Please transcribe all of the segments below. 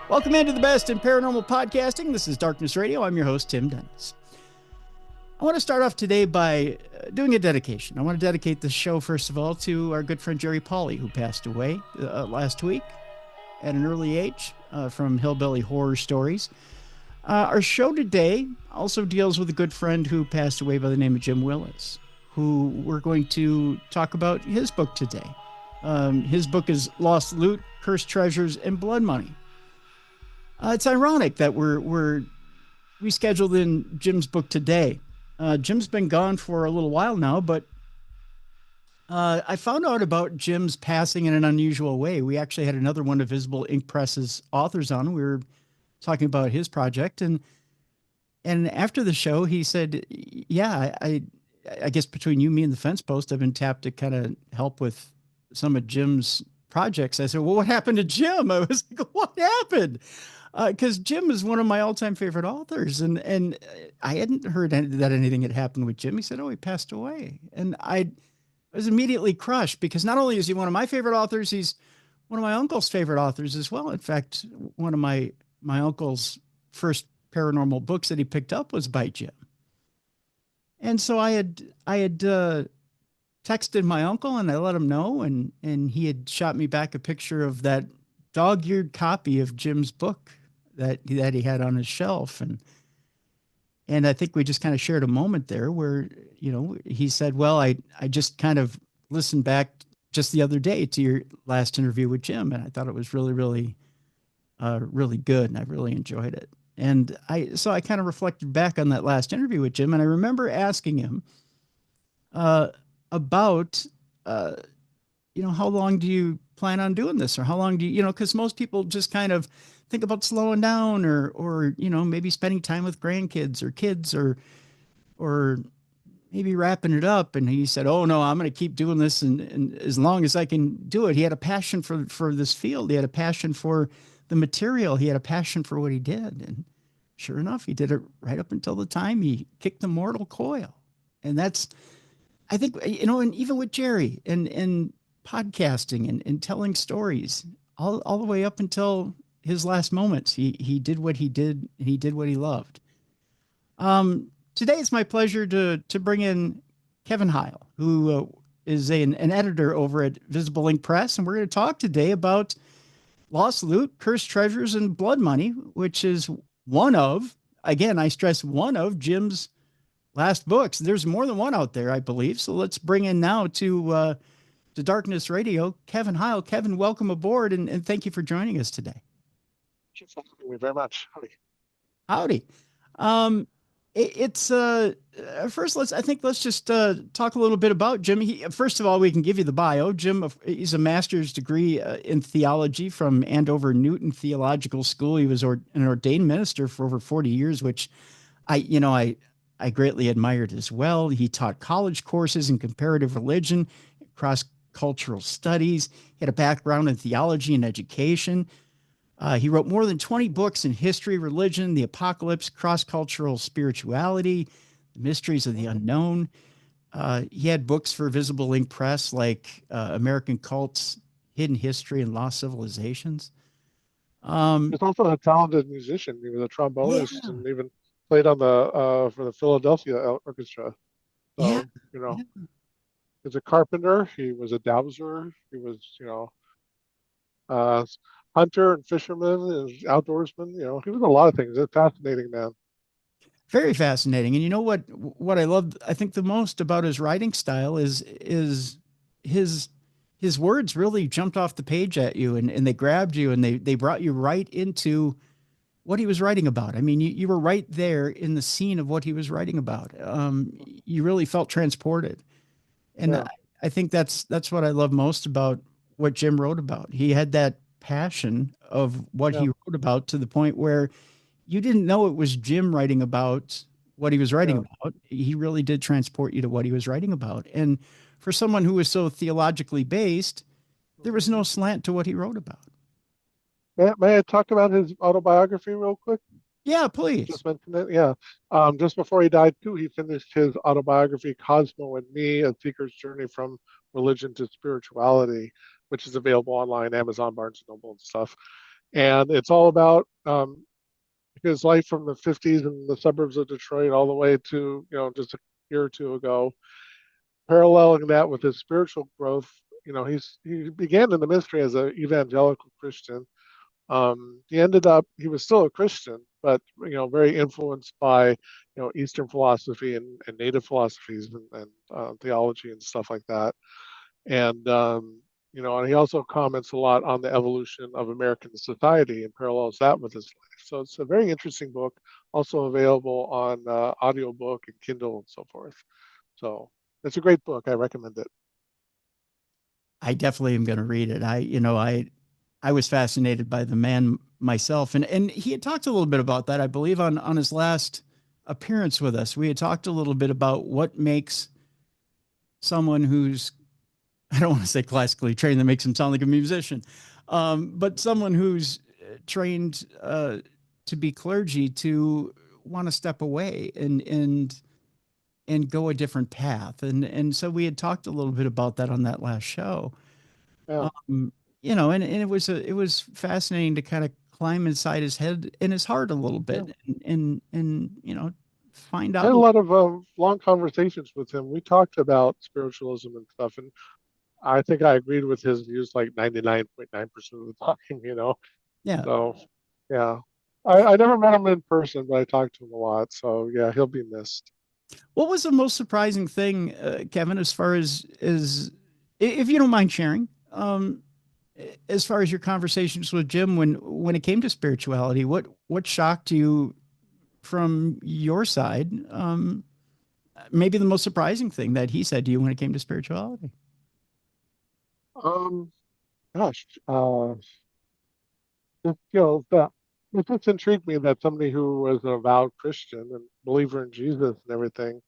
Welcome into the best in paranormal podcasting. This is Darkness Radio. I'm your host, Tim Dennis. I want to start off today by doing a dedication. I want to dedicate this show, first of all, to our good friend Jerry Pauly, who passed away last week at an early age from Hillbilly Horror Stories. Our show today also deals with a good friend who passed away by the name of Jimwillis, who we're going to talk about his book today. His book is Lost Loot, Cursed Treasures, and Blood Money. It's ironic that we're rescheduled in Jim's book today. Jim's been gone for a little while now, but I found out about Jim's passing in an unusual way. We actually had another one of visibleinkpress's authors on. We were talking about his project, and after the show, he said, "Yeah, I guess between you, me, and the fence post, I've been tapped to kind of help with some of Jim's projects." I said, "Well, what happened to Jim?" I was like, "What happened?" Because Jim is one of my all-time favorite authors, and I hadn't heard that anything had happened with Jim. He said, "Oh, he passed away," and I was immediately crushed because not only is he one of my favorite authors, he's one of my uncle's favorite authors as well. In fact, one of my uncle's first paranormal books that he picked up was by Jim, and so I had texted my uncle and I let him know, and he had shot me back a picture of that dog-eared copy of Jim's book that he had on his shelf. And I think we just kind of shared a moment there where, you know, he said, "Well, I just kind of listened back just the other day to your last interview with Jim. And I thought it was really, really, really good. And I really enjoyed it." And so I kind of reflected back on that last interview with Jim. And I remember asking him, about, how long do you plan on doing this? Or how long do you, because most people just kind of think about slowing down or, maybe spending time with grandkids or kids or maybe wrapping it up. And he said, "Oh no, I'm going to keep doing this. And as long as I can do it." He had a passion for this field. He had a passion for the material. He had a passion for what he did. And sure enough, he did it right up until the time he kicked the mortal coil. And that's, I think, and even with Jerry and podcasting and telling stories all the way up until his last moments, he did what he did and he did what he loved. Today it's my pleasure to bring in Kevin Hile, who is an editor over at visibleinkpress. And we're going to talk today about Lost Loot, Cursed Treasures, and Blood Money, which is one of, again, I stress one of Jim's last books. There's more than one out there, I believe. So let's bring in now to Darkness Radio, Kevin Hile. Kevin, welcome aboard, and thank you for joining us today. Thank you very much. Howdy. It's first, let's just talk a little bit about Jim. First of all, we can give you the bio. Jim, he's a master's degree in theology from Andover Newton Theological School. He was an ordained minister for over 40 years, which I greatly admired as well. He taught college courses in comparative religion, cross-cultural studies. He had a background in theology and education. He wrote more than 20 books in history, religion, the apocalypse, cross-cultural spirituality, the mysteries of the unknown. He had books for visibleinkpress like American Cults, Hidden History, and Lost Civilizations. He's also a talented musician. He was a trombonist and even played on the for the Philadelphia Orchestra. So, he's a carpenter. He was a dowser. He was, hunter and fisherman and outdoorsman. He was a lot of things. A fascinating man. Very fascinating. And you know what I loved, I think, the most about his writing style is his words really jumped off the page at you and they grabbed you and they brought you right into what he was writing about. I mean, you were right there in the scene of what he was writing about. You really felt transported. And I think that's what I love most about what Jim wrote about. He had that passion of what he wrote about to the point where you didn't know it was Jim writing about what he was writing about. He really did transport you to what he was writing about. And for someone who was so theologically based, there was no slant to what he wrote about. May I talk about his autobiography real quick? Yeah, please. Just mention it. Yeah. Just before he died, too, he finished his autobiography, Cosmo and Me, A Seeker's Journey from Religion to Spirituality, which is available online, Amazon, Barnes & Noble and stuff. and it's all about his life from the 50s in the suburbs of Detroit all the way to just a year or two ago, paralleling that with his spiritual growth. He began in the ministry as an evangelical Christian. He was still a Christian, but very influenced by Eastern philosophy and native philosophies and theology and stuff like that. And he also comments a lot on the evolution of American society and parallels that with his life. So it's a very interesting book, also available on audiobook and Kindle and so forth. So it's a great book. I recommend it. I definitely am going to read it. I was fascinated by the man myself, and he had talked a little bit about that, I believe, on his last appearance with us. We had talked a little bit about what makes someone who's, I don't want to say classically trained, that makes him sound like a musician, but someone who's trained to be clergy to want to step away and go a different path. And so we had talked a little bit about that on that last show. Yeah. And it was fascinating to kind of climb inside his head and his heart a little Yeah. bit and find I had out. a lot of long conversations with him. We talked about spiritualism and stuff, and I think I agreed with his views like 99.9% of the time. Yeah. So, yeah. I never met him in person, but I talked to him a lot. So, yeah, he'll be missed. What was the most surprising thing, Kevin, as far as if you don't mind sharing, as far as your conversations with Jim when it came to spirituality, what shocked you from your side? Maybe the most surprising thing that he said to you when it came to spirituality. Um, Gosh, it just intrigued me that somebody who was an avowed Christian and believer in Jesus and everything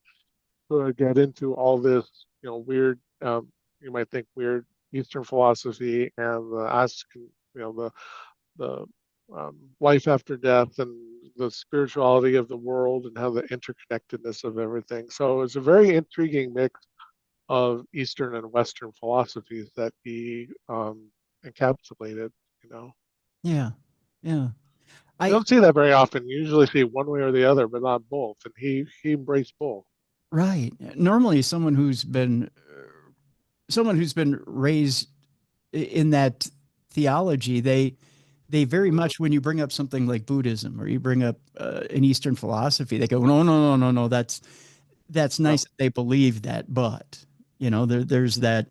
could get into all this, weird, you might think weird Eastern philosophy and the life after death and the spirituality of the world and how the interconnectedness of everything. So it's a very intriguing mix of Eastern and Western philosophies that he encapsulated. You know, Yeah. Yeah. you I don't see that very often. You usually see one way or the other, but not both. And he embraced both. Right. Normally someone who's been raised in that theology, they very Mhm. much, when you bring up something like Buddhism or you bring up an Eastern philosophy, they go, no, no, no, no, no. That's Yeah, nice that they believe that, but there's that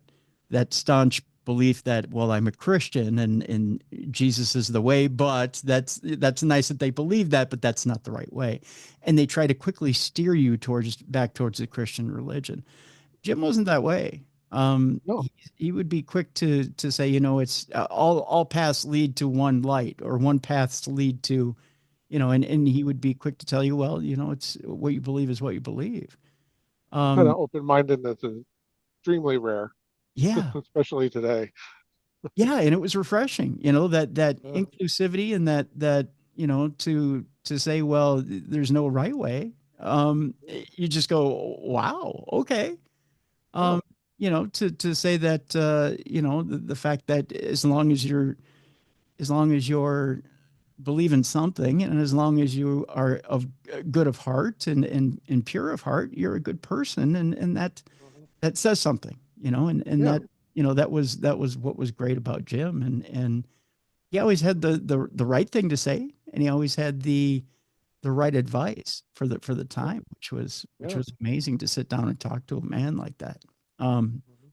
staunch belief that, well, I'm a Christian and Jesus is the way, but that's nice that they believe that, but that's not the right way, and they try to quickly steer you back towards the Christian religion. Jim wasn't that way. no, He would be quick to say, it's all paths lead to one light, or one paths lead to, and he would be quick to tell you, well, it's what you believe is what you believe. kind Um, of open-mindedness is extremely rare, yeah, especially today. yeah, and it was refreshing, that Yeah, inclusivity and that to say, well, there's no right way. You just go, wow, okay. yeah, Um, to say that, the fact that as long as you're believe in something, and as long as you are of good of heart and pure of heart, you're a good person, and mhm, that says something, and yeah, that that was what was great about Jim, and he always had the right thing to say, and he always had the right advice for the yeah, time, which yeah, was amazing to sit down and talk to a man like that. Um, mhm,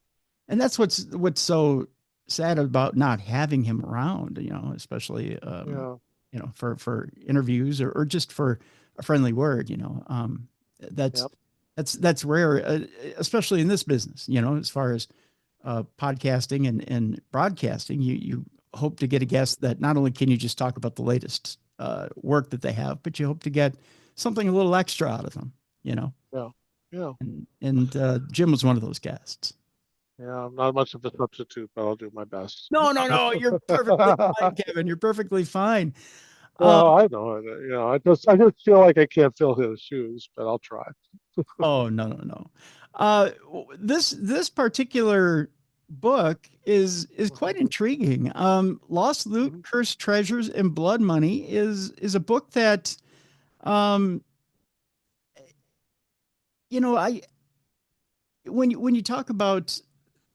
and that's what's so sad about not having him around, especially yeah, for interviews, or just for a friendly word. That's yeah, that's rare, especially in this business. As far as podcasting and broadcasting, you hope to get a mhm, guest that not only can you just talk about the latest work that they have, but you hope to get something a little extra out of them. You know, yeah, yeah, and Jim was one of those guests. yeah. I'm not much of a substitute, but I'll do my best. No, no, no. You're perfectly fine, Kevin. You're perfectly fine. Um, Well, I know it. I just feel like I can't fill his shoes, but I'll try. oh no, no, no. This particular book is quite intriguing. Lost Loot, Mm-hmm. Cursed Treasures, and Blood Money is a book that, um, I when you talk about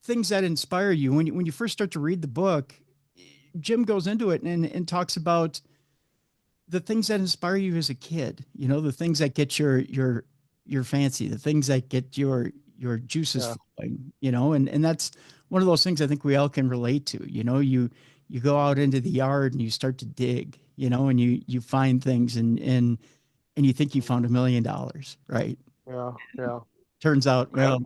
things that inspire you, when you first start to read the book, Jim goes into it and talks about the things that inspire you as a kid. The things that get your fancy, the things that get your juices Yeah. flowing. And that's one of those things I think we all can relate to. You go out into the yard and you start to dig. And you find things and you think you found $1 million, right? Yeah. Yeah. Turns out, Yeah.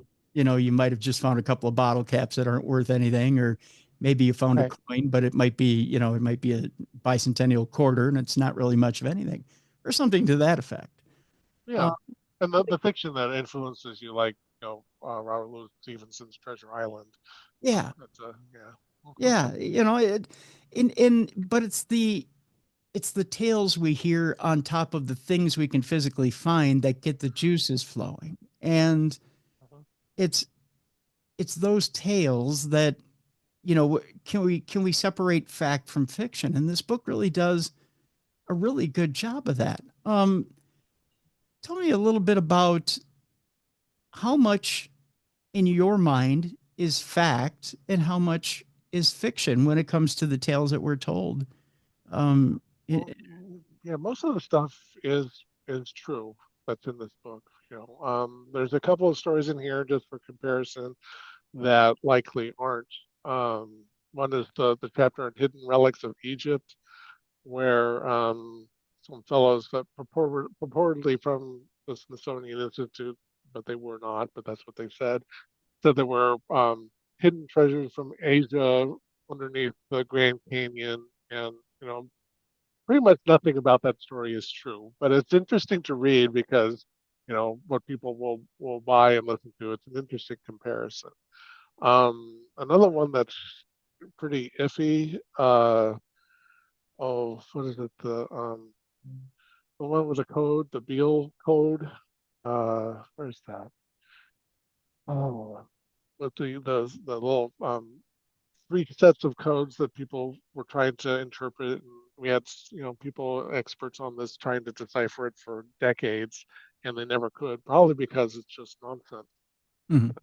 well, you might have just found a couple of bottle caps that aren't worth anything, or maybe you found a Right. coin, but it might be a bicentennial quarter and it's not really much of anything, or something to that effect. Uh, Yeah. And the fiction that influences you, like, Robert Louis Stevenson's Treasure Island. yeah, That's yeah. yeah, but it's the tales we hear on top of the things we can physically find that get the juices flowing, and it's it's those tales that can we separate fact from fiction, and this book really does a really good job of that. Tell me a little bit about how much in your mind is fact and how much is fiction when it comes to the tales that we're told. um Well, it, yeah, most of the stuff is true that's in this book. There's a couple of stories in here just for comparison that likely aren't. One is the chapter on hidden relics of Egypt, where some fellows that purportedly from the Smithsonian Institute, but they were not, but that's what they said there were hidden treasures from Asia underneath the Grand Canyon, and pretty much nothing about that story is true. But it's interesting to read because what people will buy and listen to. It's an interesting comparison. Another one that's pretty iffy. Oh, what is it? The one with the code, the Beale code. Where's that? Oh, with the little three sets of codes that people were trying to interpret, and we had people experts on this trying to decipher it for decades, and they never could, probably because it's just nonsense. mhm.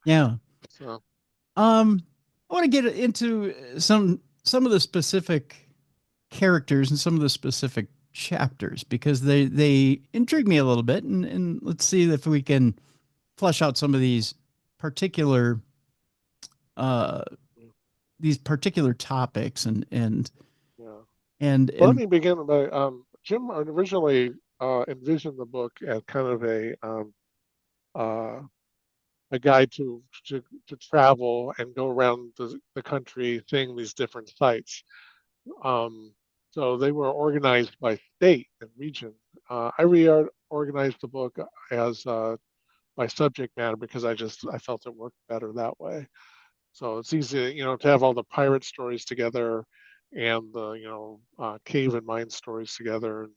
Yeah. So I want to get into some of the specific characters and some of the specific chapters because they intrigue me a little bit, and let's see if we can flesh out some of particular uh these particular topics yeah. and Well, let and me begin by Jim originally envisioned the book as kind of uh, a guide to travel and go around the country seeing these different sites. Um, so they were organized by state and region. I reorganized the book as by subject matter because I felt it worked better that way. So it's easy, to have all the pirate stories together and the, cave and mine stories together, and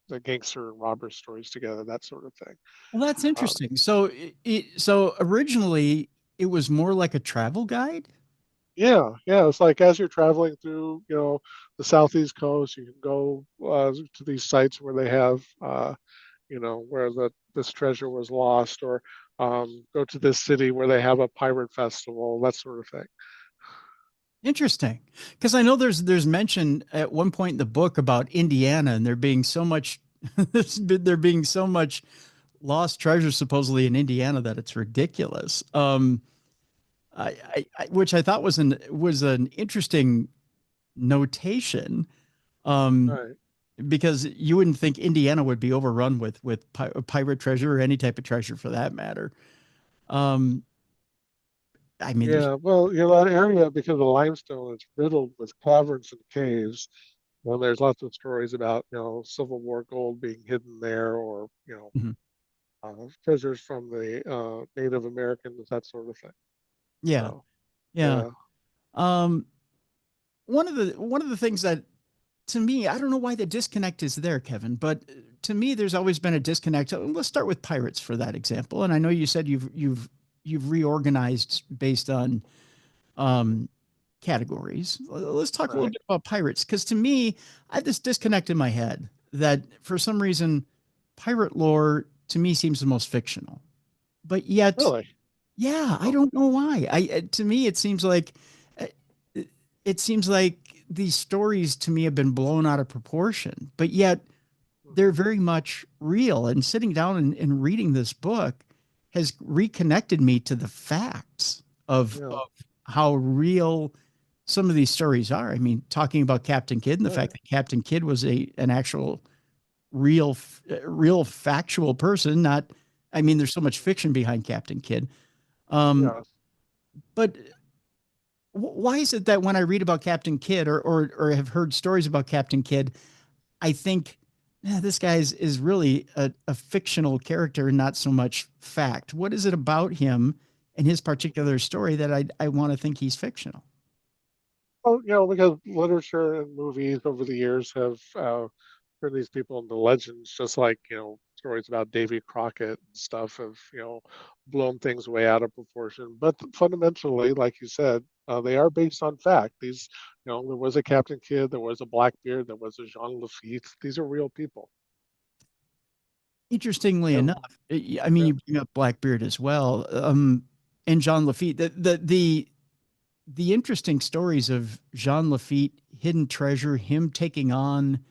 the gangster and robber stories together, that sort of thing. well, that's Um, interesting. So originally it was more like a travel guide. yeah, yeah. It's like as you're traveling through, the southeast coast, you can go to these sites where they have, where this treasure was lost, or go to this city where they have a pirate festival, that sort of thing. Interesting, because I know there's mention at one point in the book about Indiana and there being so much there being so much lost treasure supposedly in Indiana that it's ridiculous. Which I thought was an interesting notation, um, Right. because you wouldn't think Indiana would be overrun with pirate treasure or any type of treasure for that matter. Um, I mean, there's Yeah, well, that area, because of the limestone, it's riddled with caverns and caves. Well, there's lots of stories about, Civil War gold being hidden there, or, Mhm. treasures from the Native Americans, that sort of thing. Yeah, So, yeah. yeah, Um, one of the things that to me, I don't know why the disconnect is there, Kevin, but to me, there's always been a disconnect. Let's start with pirates for that example. And I know you said you've reorganized based on um, categories. Let's talk a little Right. bit about pirates, because to me, I have this disconnect in my head that for some reason, pirate lore to me seems the most fictional. But yet, Really? yeah, I Oh. don't know why. To me, uh, it seems like these stories to me have been blown out of proportion, but yet they're Mhm. very much real. And sitting down and reading this book has reconnected me to the facts Yeah. of how real some of these stories are. I mean, talking about Captain Kidd and the Right. fact that Captain Kidd was an actual real factual person. Not, I mean, Mhm. there's so much fiction behind Captain Kidd. Um, Yes. but why is it that when I read about Captain Kidd or have heard stories about Captain Kidd, I think, yeah, this guy is really a fictional character and not so much fact. What is it about him and his particular story that I want to think he's fictional? Well, because literature and movies over the years have turned these people into legends, just like, stories about Davy Crockett and stuff have, blown things way out of proportion. But fundamentally, like you said, they are based on fact. These, there was a Captain Kidd, there was a Blackbeard, there was a Jean Lafitte. These are real people. Interestingly Yeah. enough, I mean, Yeah. you bring up Blackbeard as well, and Jean Lafitte. The interesting stories of Jean Lafitte, hidden treasure, him taking on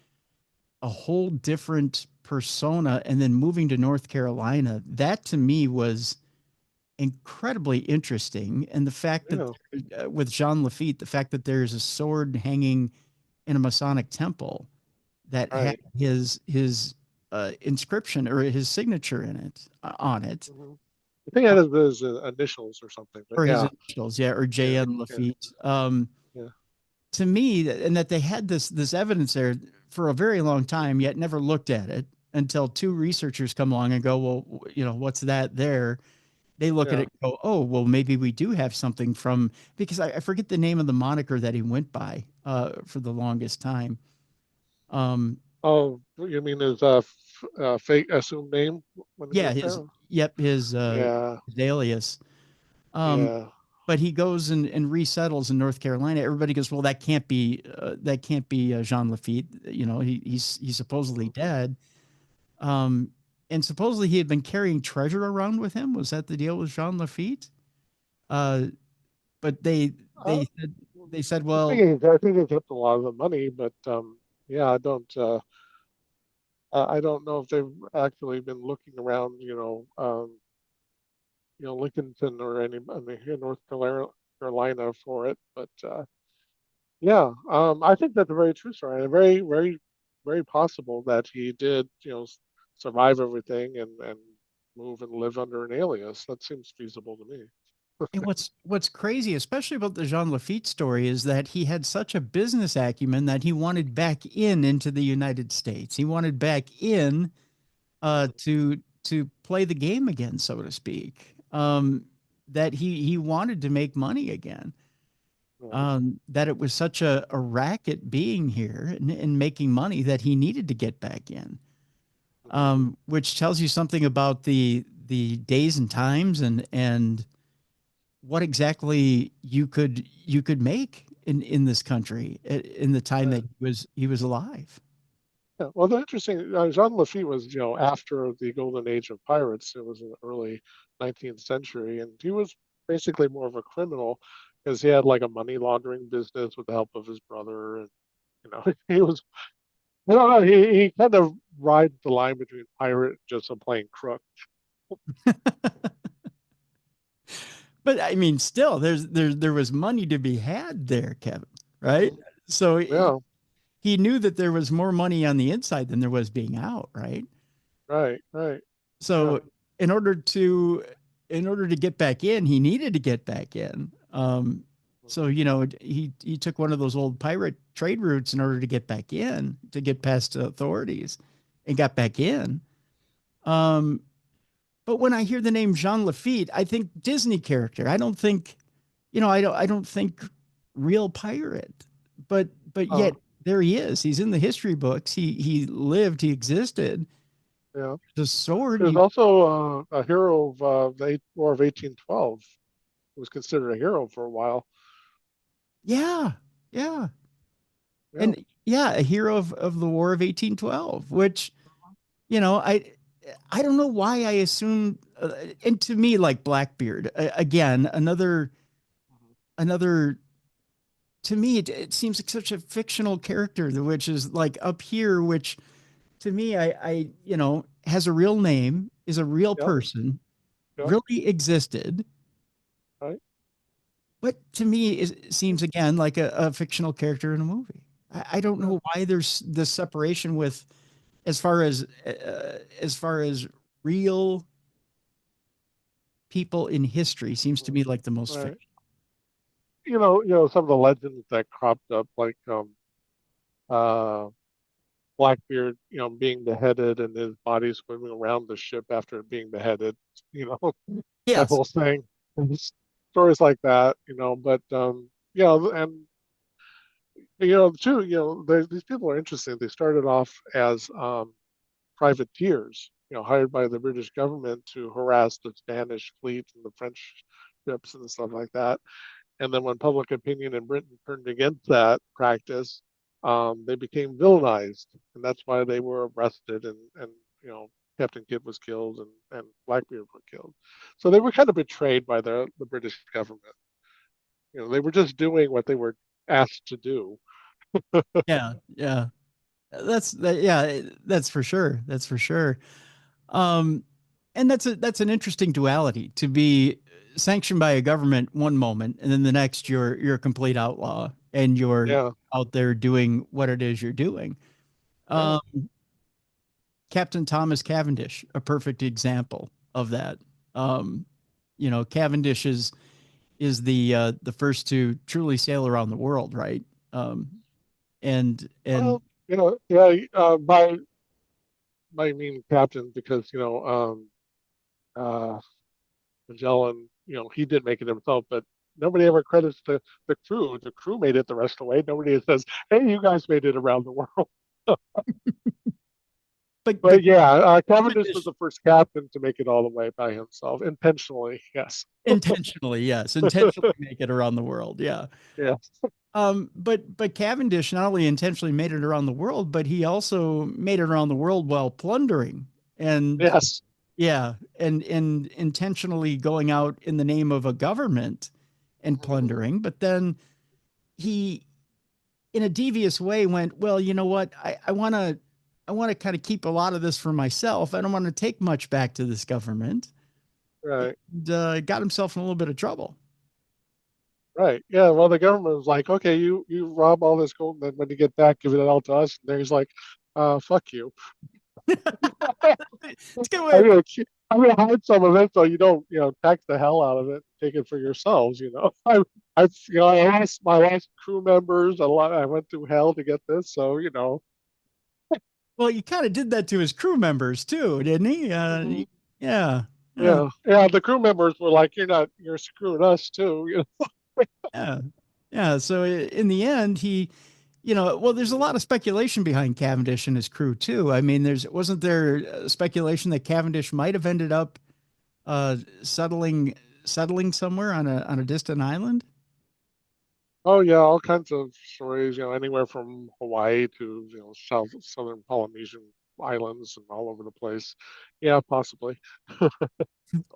a whole different persona and then moving to North Carolina. That to me was incredibly interesting. And the fact that Yeah. with Jean Lafitte, the fact that there's a sword hanging in a Masonic temple that had Right. his inscription or his signature in it on it, Hmm. I think that is his initials or something, but or his yeah. initials, yeah, or Yeah. J.N. Yeah. Lafitte. Yeah. To me, and that they had this evidence there for a very long Mhm. time, yet never looked at it until two researchers come along and go, well, what's that there? They look at Yeah. it and go, oh, well, maybe we do have something from, because I forget the name of the moniker that he went by for the longest time. Um, Oh, you mean his fake assumed name when he yeah, went there? Yeah. his alias. Um, Yeah. but he goes and resettles in North Carolina. Everybody goes, well, that can't be Jean Lafitte. He's supposedly Mhm. dead. Um, and supposedly he had been carrying treasure around with him. Was that the deal with Jean Lafitte? Uh, but Uh, they said, I well, think he kept a lot of the money, but yeah, I don't know if they've actually been looking around, Lincolnton or I mean, here in North Carolina for it. But yeah, I think that's a very true story, and very, very, very possible that he did, survive everything and move and live under an alias. That seems feasible to me. and what's crazy, especially about the Jean Lafitte story, is that he had such a business acumen that he wanted back into the United States. He wanted back in to play the game again, so to speak. That he wanted to make money again. Right. That it was such a racket being here and making money that he needed to get back in. Mhm. Which tells you something about the days and times and what exactly you could make in this country in the time that Right. he was alive. Yeah. Well, the interesting, Jean Lafitte was, after the golden age of pirates. It was in the early 19th century, and he was basically more of a criminal because he had like a money laundering business with the help of his brother, and he was, I don't know, he kind of rides the line between pirate and just a plain crook. But I mean, still, there was money to be had there, Kevin. Right? Mhm. So Yeah. he knew that there was more money on the inside than there was being out. Right? Right. Right. Yeah. So in order to in order to get back in, he needed to get back in. So Mhm. he took one of those old pirate trade routes in order to get back in, to get past the authorities, and got back in. Um, but when I hear the name Jean Lafitte, I think Disney character. I don't think, I don't think real pirate. But Uh, yet there he is. He's in the history books. He lived. He existed. yeah. The sword. He was He also a hero of the War of 1812. He was considered a hero for a while. Yeah, yeah, Yeah. and yeah, a hero of the War of 1812, which you know, I don't know why I assumed, and to me, like Blackbeard, again, another. To me, it seems like such a fictional character, which is like up here, which to me, you know, has a real name, is a real Yep. person, Yep. really existed, Right. but to me, it seems again like a fictional character in a movie. I don't Yeah. know why there's this separation with, as far as real people in history seems to Mhm. me like the most Right. fictional. Some of the legends that cropped up, like uh, Blackbeard, being beheaded and his body swimming around the ship after being beheaded, you know, that Yes. whole thing. And stories like that, but and too, these people are interesting. They started off as privateers, hired by the British government to harass the Spanish fleet and the French ships and stuff like that. And then when public opinion in Britain turned against that practice, they became villainized, and that's why they were arrested and Captain Kidd was killed and Blackbeard were killed. So they were kind of betrayed by the British government. They were just doing what they were asked to do. Yeah. Yeah. Yeah, that's for sure. That's for sure. Um, and that's an interesting duality to be sanctioned by a government one moment, and then the next you're a complete outlaw and you're Yeah, out there doing what it is you're doing. yeah. Um, Captain Thomas Cavendish, a perfect example of that. Um, you know, Cavendish is the first to truly sail around the world, right? And Well, yeah. By mean captain because Magellan, he did make it himself, but nobody ever credits the crew. The crew made it the rest of the way. Nobody says, "Hey, you guys made it around the world." but But yeah, Cavendish was Cavendish the first captain to make it all the way by himself, intentionally. Yes. intentionally, yes, intentionally make it around the world, yeah. Yes. But Cavendish not only intentionally made it around the world, but he also made it around the world while plundering and Yes. yeah, and intentionally going out in the name of a government and plundering. But then he, in a devious way, went, well, you know what? I want to kind of keep a lot of this for myself. I don't want to take much back to this government. Right. And got himself in a little bit of trouble. Right. Yeah. Well, the government was like, "Okay, you rob all this gold, and then when you get back, give it all to us." And then he's like, "Fuck you." It's a good way I'm of gonna I'm gonna hide some of it so you don't, tax the hell out of it, take it for yourselves. I lost my last crew members. I went through hell to get this, so well, he kind of did that to his crew members too, didn't he? Mhm. Yeah, yeah, Yeah, yeah. The crew members were like, you're screwing us too." yeah, yeah. So in the end, he, you know, well, there's a Mhm. lot of speculation behind Cavendish and his crew too. I mean, wasn't there speculation that Cavendish might have ended up uh, settling settling somewhere on a distant island? Oh yeah, all kinds of stories. Anywhere from Hawaii to southern Polynesian islands and all over the place. Yeah, possibly.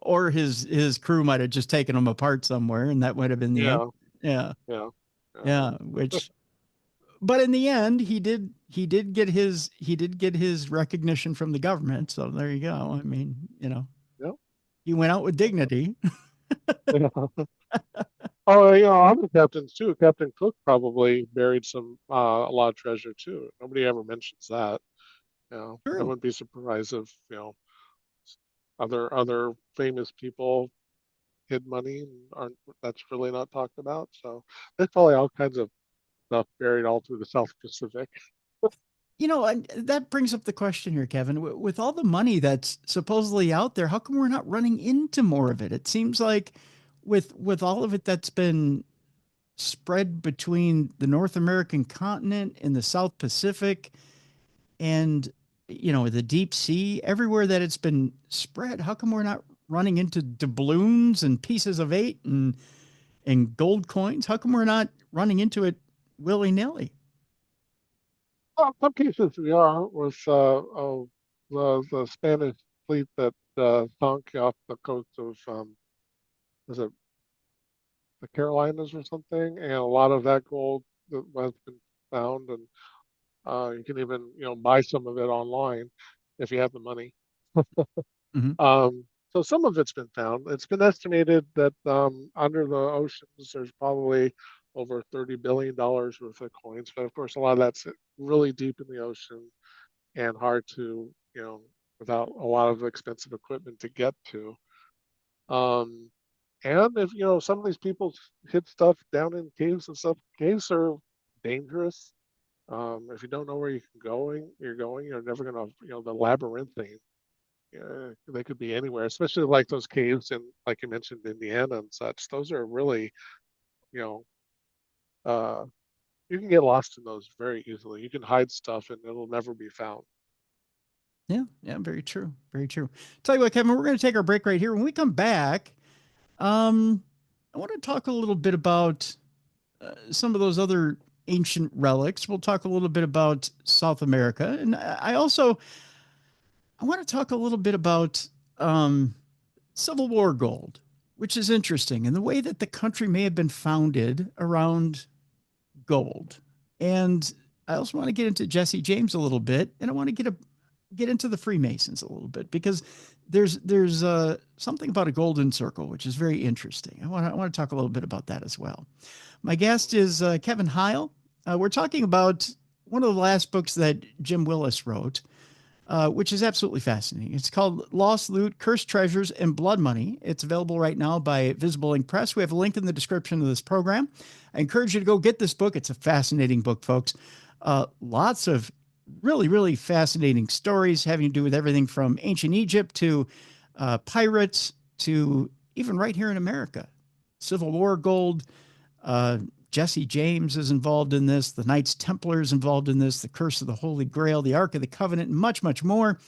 Or his crew might have just taken him apart somewhere, and that might have been the end. Yeah, Yeah, yeah, yeah. yeah. Which, but in the end, he did get his recognition from the government. So there you go. I mean, you know, Yep. he went out with dignity. Yeah. Oh, other captains too. Captain Cook probably buried a lot of treasure too. Nobody ever mentions that. I True. wouldn't be surprised if other famous people hid money and aren't that's really not talked about. So there's probably all kinds of stuff buried all through the South Pacific. You know, and that brings up the question here, Kevin. With all the money that's supposedly out there, how come we're not running into more of it? It seems like with all of it that's been spread between the North American continent and the South Pacific and you know the deep sea, everywhere that it's been spread, how come we're not running into doubloons and pieces of eight and and gold coins. How come we're not running into it willy-nilly? Well, in some cases we are with the Spanish fleet that sunk off the coast of was it the Carolinas or something, and a lot of that gold that has been found, and you can even buy some of it online if you have the money. Mm-hmm. So some of it's been found. It's been estimated that under the oceans there's probably over $30 billion worth of coins, but of course a lot of that's really deep in the ocean and hard to, without a lot of expensive equipment to get to. Um, and if some of these people hid stuff down in caves and stuff, caves are dangerous. If you don't know where you're never gonna, the labyrinthine. They could be anywhere, especially like those caves in, like you mentioned, Indiana and such. Those are really, you know, uh, you can get lost in those very easily. You can hide stuff and it'll never be found. Yeah, yeah, very true. Very true. Tell you what, Kevin, we're going to take our break right here. When we come back, um, I want to talk a little bit about some of those other ancient relics. We'll talk a little bit about South America. And I want to talk a little bit about um, Civil War gold, which is interesting, and the way that the country may have been founded around gold. And I also want to get into Jesse James a little bit, and I want to get into the Freemasons a little bit because there's something about a golden circle which is very interesting. I want to talk a little bit about that as well. My guest is Kevin Hile. We're talking about one of the last books that Jim Willis wrote, which is absolutely fascinating. It's called Lost Loot, Cursed Treasures, and Blood Money. It's available right now by visibleinkpress. We have a link in the description of this program. I encourage you to go get this book. It's a fascinating book, folks. Lots of really, really fascinating stories having to do with everything from ancient Egypt to pirates to even right here in America. Civil War gold. Uh, Jesse James is involved in this. The Knights Templar is involved in this. The Curse of the Holy Grail, the Ark of the Covenant, and much, much more.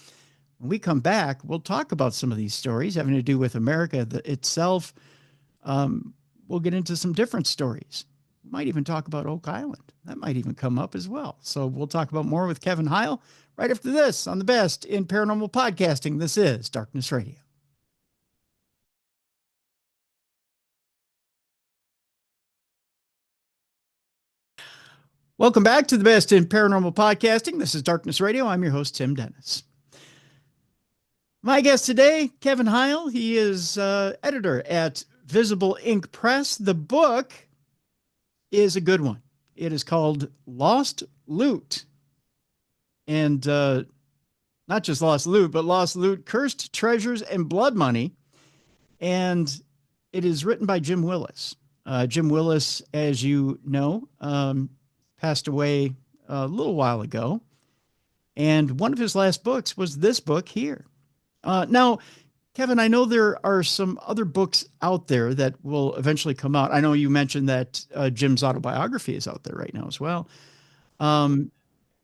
When we come back, we'll talk about some of these stories having to do with America itself. Um, we'll get into some different stories. We might even talk about Oak Island. That might even come up as well. So we'll talk about more with Kevin Hile right after this on the best in paranormal podcasting. This is Darkness Radio. Welcome back to the best in paranormal podcasting. This is Darkness Radio. I'm your host, Timdennis. My guest today, Kevin Hile. He is editor at visibleinkpress. The book is a good one. It is called Lost Loot. And not just Lost Loot, but Lost Loot, Cursed Treasures, and Blood Money. And it is written by Jim Willis. Jim Willis, as you know, passed away a little while ago. And one of his last books was this book here. Now, Kevin, I know there are some other books out there that will eventually come out. I know you mentioned that Jim's autobiography is out there right now as well.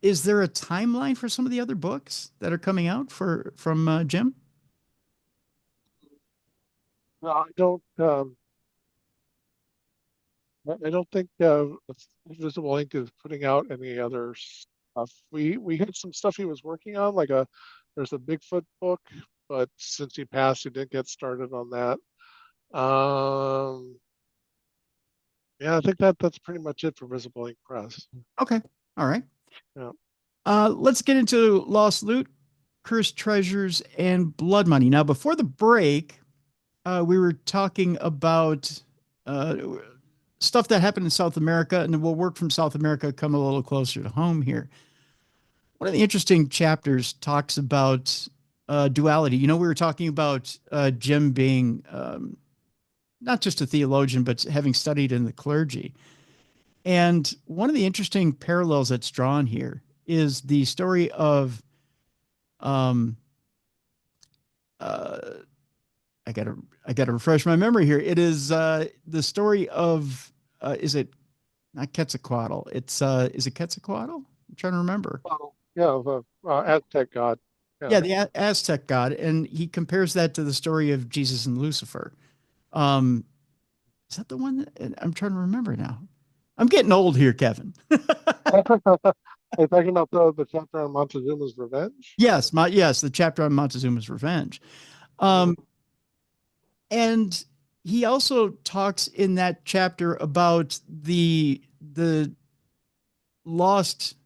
Is there a timeline for some of the other books that are coming out from Jim? No, I don't think Visible Ink is putting out any other stuff. We had some stuff he was working on, there's a Bigfoot book, but since he passed, he didn't get started on that. Yeah, I think that's pretty much it for Visible Ink Press. Okay. All right. Yeah. Let's get into Lost Loot, Cursed Treasures, and Blood Money. Now, before the break, we were talking about stuff that happened in South America, and we'll work from South America, come a little closer to home here. One of the interesting chapters talks about duality. We were talking about Jim being not just a theologian, but having studied in the clergy. And one of the interesting parallels that's drawn here is the story of I gotta refresh my memory here. It is the story of is it not Quetzalcoatl? It's is it Quetzalcoatl? I'm trying to remember. Yeah, the Aztec god. Yeah, the Aztec god, and he compares that to the story of Jesus and Lucifer. Is that the one that I'm trying to remember now? I'm getting old here, Kevin. Are you talking about the chapter on Montezuma's revenge? Yes, the chapter on Montezuma's revenge. Mhm. And he also talks in that chapter about the lost,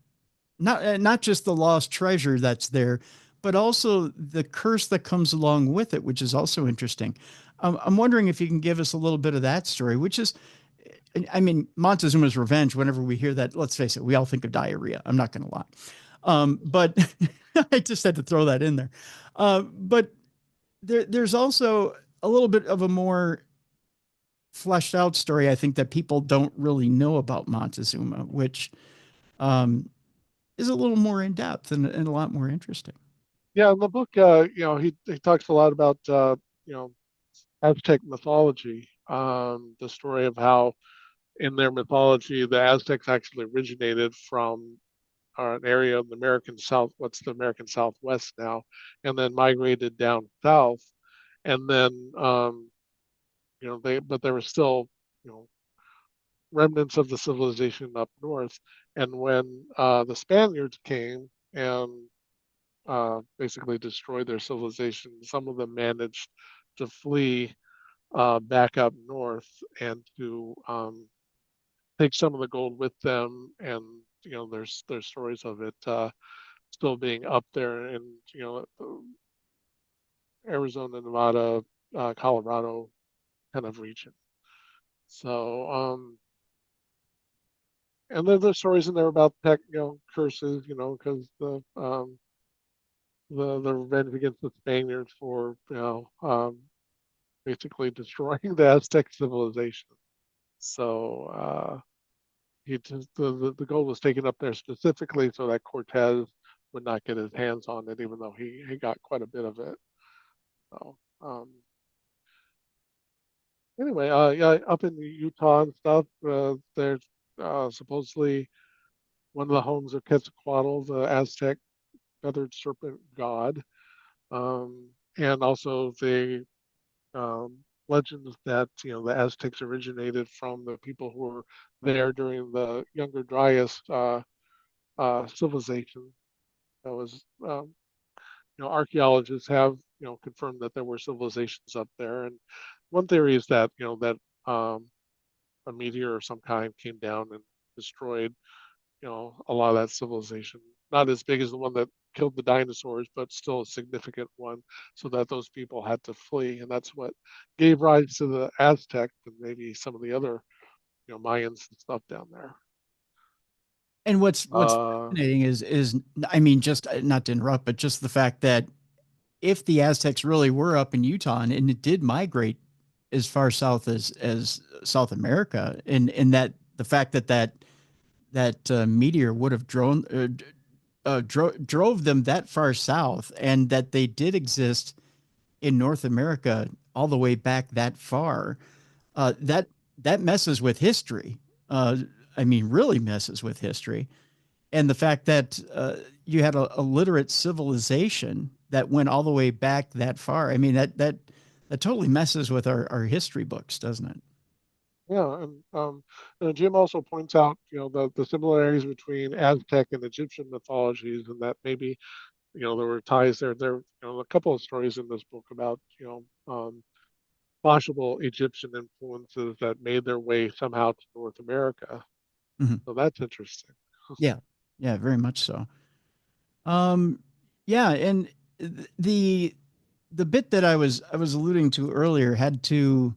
not just the lost treasure that's there, but also the curse that comes along with it, which is also interesting. I'm wondering if you can give us a little bit of that story, which is, I mean, Montezuma's revenge. Whenever we hear that, let's face it, we all think of diarrhea. I'm not going to lie, but I just had to throw that in there. But there's also a little bit of a more fleshed out story, I think, that people don't really know about Montezuma, which um, is a little more in depth and a lot more interesting. Yeah, in the book, he talks a lot about Aztec mythology, the story of how in their mythology the Aztecs actually originated from an area of the American South, what's the American Southwest now, and then migrated down south, and then but there were still you know remnants of the civilization up north, and when the Spaniards came and basically destroyed their civilization, some of them managed to flee back up north and to take some of the gold with them, and there's stories of it still being up there in Arizona, Nevada, Colorado kind of region. So and then there's stories in there about curses, because the revenge against the Spaniards for basically destroying the Aztec civilization. So the gold was taken up there specifically so that Cortez would not get his hands on it, even though he got quite a bit of it. So anyway, yeah, up in Utah and stuff, there's supposedly one of the homes of Quetzalcoatl, the Aztec feathered serpent god, and also the legends that the Aztecs originated from the people who were there during the Younger Dryas civilization. That was archaeologists have confirmed that there were civilizations up there, and one theory is that a meteor of some kind came down and destroyed a lot of that civilization. Not as big as the one that killed the dinosaurs, but still a significant one, so that those people had to flee, and that's what gave rise to the Aztecs and maybe some of the other Mayans and stuff down there. And what's fascinating is I mean, just not to interrupt, but just the fact that if the Aztecs really were up in Utah and it did migrate as far south as South America, and that the fact that meteor would have drove them that far south, and that they did exist in North America all the way back that far, that messes with history. I mean, really messes with history. And the fact that you had a literate civilization that went all the way back that far. I mean, that totally messes with our history books, doesn't it? Yeah, and Jim also points out, the similarities between Aztec and Egyptian mythologies, and that maybe, there were ties there. There, a couple of stories in this book about, possible Egyptian influences that made their way somehow to North America. Mhm. So that's interesting. Yeah, yeah, very much so. Um, yeah, and the the bit that I was alluding to earlier had to,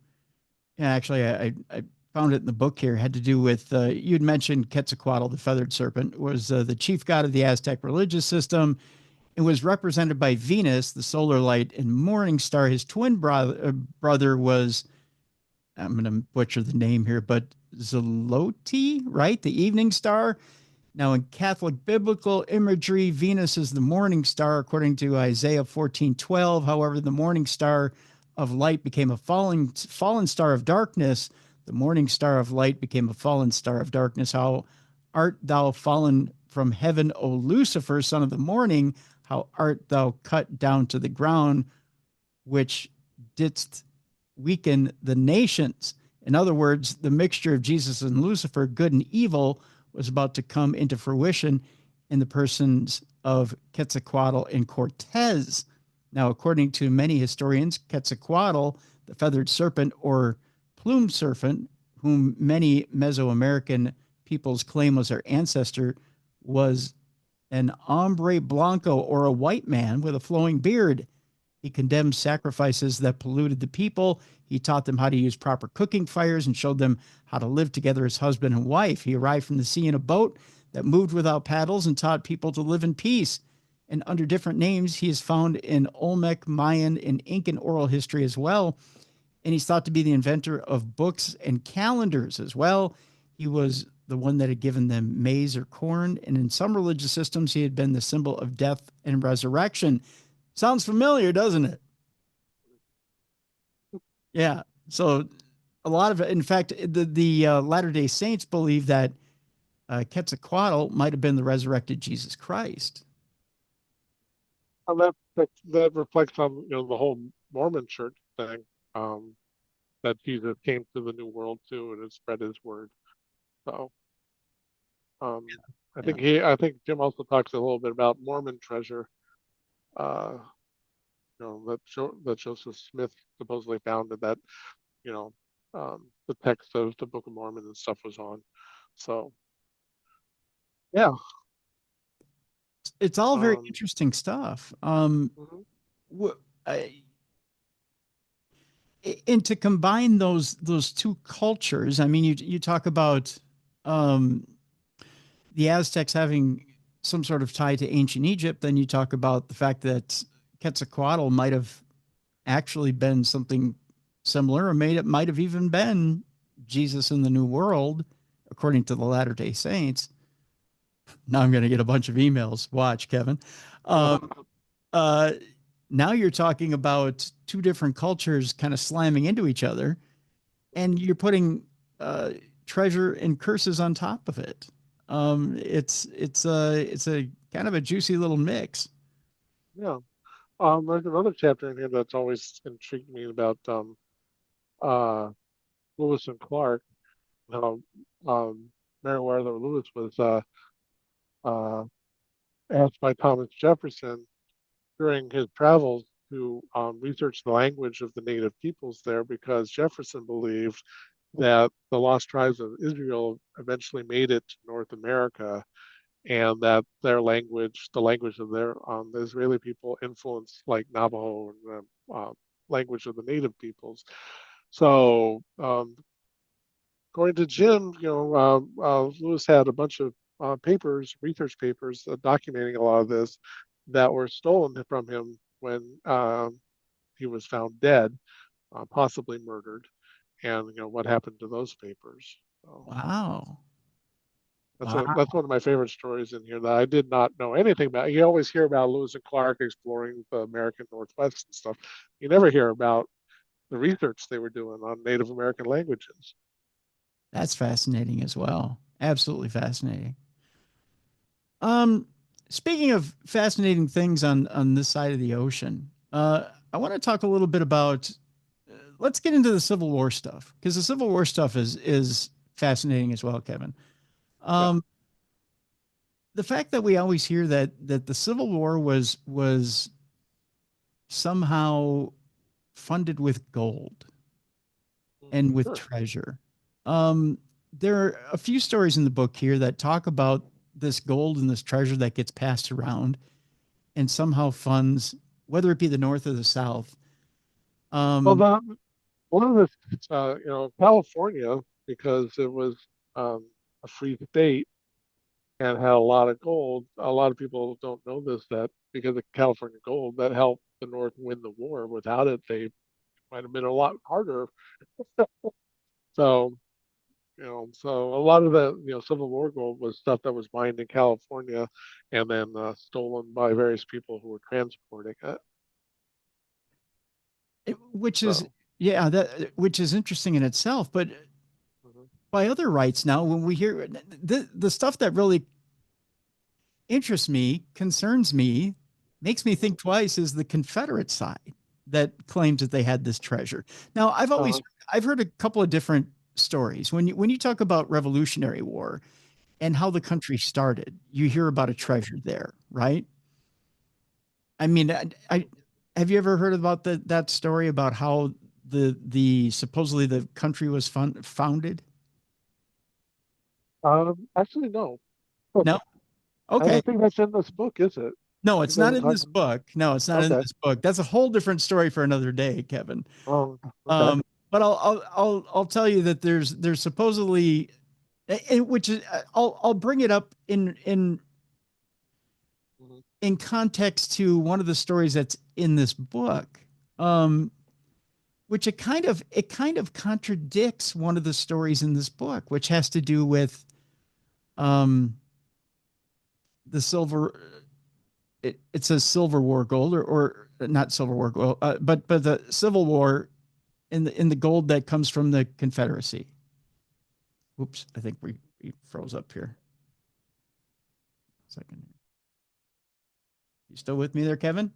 yeah, actually, I found it in the book here, had to do with you'd mentioned Quetzalcoatl, the feathered serpent, was the chief god of the Aztec religious system. It was represented by Venus, the solar light, and morning star. His twin brother was, I'm going to butcher the name here, but Zelote, right? The evening star. Now, in Catholic biblical imagery, Venus is the morning star, according to Isaiah 14:12. However, the morning star of light became a fallen star of darkness. The morning star of light became a fallen star of darkness. How art thou fallen from heaven, O Lucifer, son of the morning? How art thou cut down to the ground, which didst weaken the nations? In other words, the mixture of Jesus and Lucifer, good and evil, was about to come into fruition in the persons of Quetzalcoatl and Cortez. Now, according to many historians, Quetzalcoatl, the feathered serpent or plumed serpent, whom many Mesoamerican peoples claim was their ancestor, was an hombre blanco, or a white man with a flowing beard. He condemned sacrifices that polluted the people. He taught them how to use proper cooking fires and showed them how to live together as husband and wife. He arrived from the sea in a boat that moved without paddles and taught people to live in peace. And under different names, he is found in Olmec, Mayan, and Incan oral history as well. And he's thought to be the inventor of books and calendars as well. He was the one that had given them maize or corn. And in some religious systems, he had been the symbol of death and resurrection. Sounds familiar, doesn't it? Yeah. So a lot of it, in fact, the Latter-day Saints believe that Quetzalcoatl might have been the resurrected Jesus Christ. And that reflects on the whole Mormon church thing, that Jesus came to the New World too and has spread his word. So I think Jim also talks a little bit about Mormon treasure. That Joseph Smith supposedly founded, that the text of the Book of Mormon and stuff was on. So yeah, it's all very interesting stuff. And to combine those two cultures, I mean, you talk about the Aztecs having some sort of tie to ancient Egypt, then you talk about the fact that Quetzalcoatl might have actually been something similar, or might have even been Jesus in the New World, according to the Latter-day Saints. Now I'm going to get a bunch of emails. Watch, Kevin. Now you're talking about two different cultures kind of slamming into each other, and you're putting treasure and curses on top of it. It's a kind of a juicy little mix. Yeah. There's another chapter in here that's always intrigued me about Lewis and Clark. How Meriwether Lewis was asked by Thomas Jefferson during his travels to research the language of the native peoples there, because Jefferson believed that the lost tribes of Israel eventually made it to North America, and that their language, the language of their the Israeli people, influenced like Navajo and the language of the native peoples. So according to Jim, Lewis had a bunch of research papers documenting a lot of this that were stolen from him when he was found dead, possibly murdered, and what happened to those papers. So, wow. That's one of my favorite stories in here that I did not know anything about. You always hear about Lewis and Clark exploring the American Northwest and stuff. You never hear about the research they were doing on Native American languages. That's fascinating as well. Absolutely fascinating. Speaking of fascinating things on this side of the ocean, I want to talk a little bit about. Let's get into the Civil War stuff, because the Civil War stuff is fascinating as well, Kevin. The fact that we always hear that the Civil War was somehow funded with gold and with treasure. There are a few stories in the book here that talk about this gold and this treasure that gets passed around and somehow funds, whether it be the North or the South. Well, one of the, California, because it was a free state and had a lot of gold. A lot of people don't know this, that because of California gold, that helped the North win the war. Without it, they might have been a lot harder. So, so a lot of the Civil War gold was stuff that was mined in California and then stolen by various people who were transporting it. Which is interesting in itself. But by other rights, now when we hear the stuff that really interests me, concerns me, makes me think twice, is the Confederate side that claims that they had this treasure. Now, I've heard a couple of different stories. When you talk about Revolutionary War and how the country started, you hear about a treasure there, right? I mean, I have you ever heard about that story about how the supposedly the country was founded? Actually, no. No? I Okay. don't think that's in this book, is it? No, It it's not doesn't in talk. this book. No, it's not in Okay. this book. That's a whole different story for another day, Kevin. Okay. But I'll tell you that there's supposedly, which is I'll bring it up Mhm. in context to one of the stories that's in this book, um, which it kind of contradicts one of the stories in this book, which has to do with um, the silver. It says Silver War gold or not Silver War gold, but the Civil War in the gold that comes from the Confederacy. Oops, I think we froze up here. Second. You still with me there, Kevin?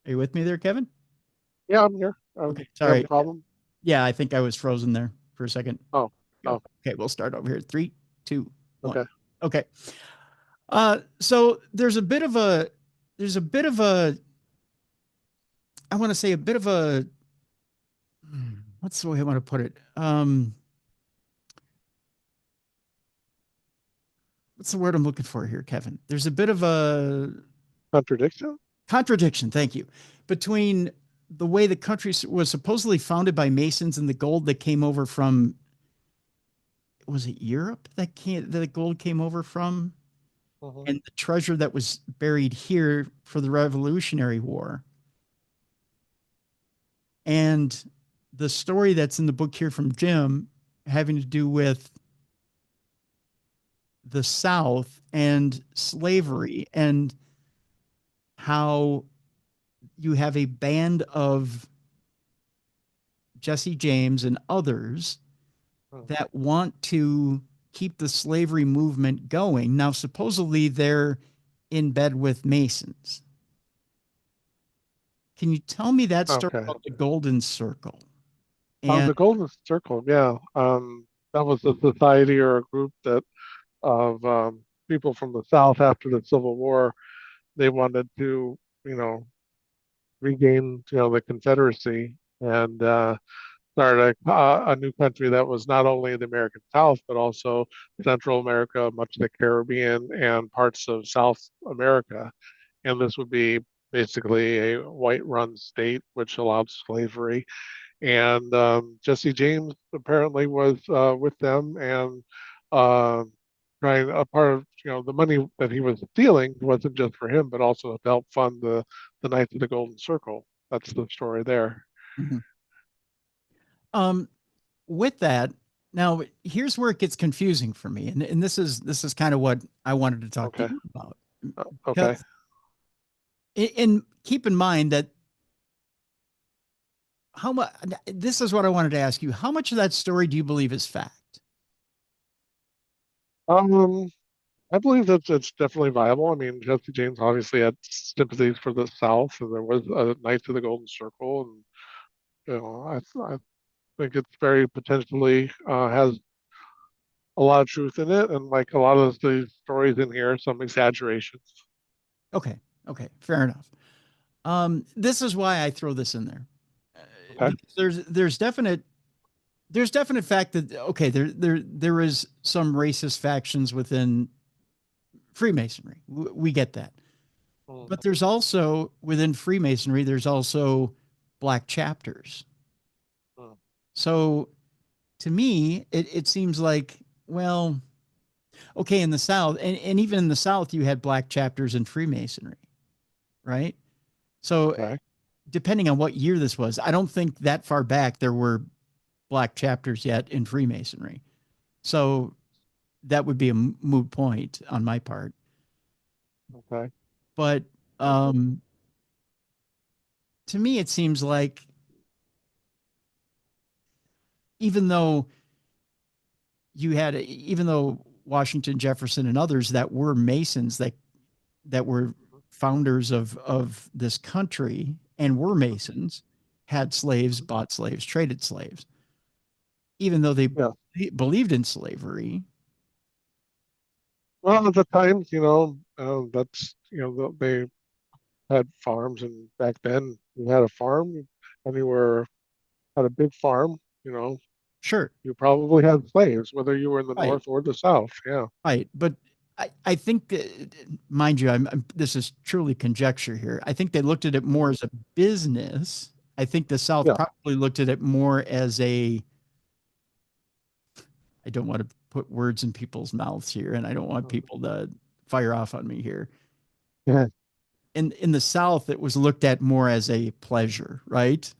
Are you with me there, Kevin? Yeah, I'm here. Okay, You have a sorry. problem? Yeah, I think I was frozen there for a second. Oh, Go. oh, Okay, we'll start over here. 3, 2, 1. okay. Okay. So there's a bit of a I want to say a bit of a what's the way I want to put it? What's the word I'm looking for here, Kevin? There's a bit of a Contradiction? contradiction, thank you, between the way the country was supposedly founded by Masons and the gold that came over from, was it Europe that the gold came over from, Mhm. and the treasure that was buried here for the Revolutionary War. And the story that's in the book here from Jim having to do with the South and slavery and how you have a band of Jesse James and others Mhm. that want to keep the slavery movement going. Now, supposedly they're in bed with Masons. Can you tell me that story Okay. about the Golden Circle? And The Golden Circle, yeah. That was a society or a group that of people from the South after the Civil War. They wanted to, you know, regain, the Confederacy and start a new country that was not only the American South, but also Central America, much of the Caribbean, and parts of South America. And this would be basically a white-run state, which allowed slavery. And Jesse James apparently was with them and uh, trying a part of the money that he was stealing wasn't just for him, but also to help fund the Knights of the Golden Circle. That's the story there. mhm. um, with that, now here's where it gets confusing for me, and this is kind of what I wanted to talk to Okay. you about, Okay. because and keep in mind that how much this is what I wanted to ask you. How much of that story do you believe is fact? Um, I believe that it's definitely viable. I mean, Jesse James obviously had sympathies for the South, and there was a Knights of the Golden Circle, and I think it's very potentially has a lot of truth in it, and like a lot of the stories in here, some exaggerations. Okay, okay, fair enough. This is why I throw this in there, Okay. because there's definite fact that, okay, there is some racist factions within Freemasonry. We get that, Mm, but there's also within Freemasonry there's also black chapters. mm, So to me, it seems like, well, okay, in the South, and even in the South, you had black chapters in Freemasonry, right? So okay. depending on what year this was, I don't think that far back there were black chapters yet in Freemasonry. So that would be a moot point on my part. Okay. But um, to me, it seems like even though even though Washington, Jefferson, and others that were Masons that were founders of this country and were Masons, had slaves, bought slaves, traded slaves, even though they Yeah. believed in slavery. Well, at the time, that's, they had farms, and back then you had a farm and you had a big farm, Sure. you probably had slaves, whether you were in the Right. north or the south. Yeah. Right. But I think, mind you, this is truly conjecture here. I think they looked at it more as a business. I think the South Yeah. probably looked at it more as I don't want to put words in people's mouths here, and I don't want people to fire off on me here. Yeah. In the South, it was looked at more as a pleasure, right?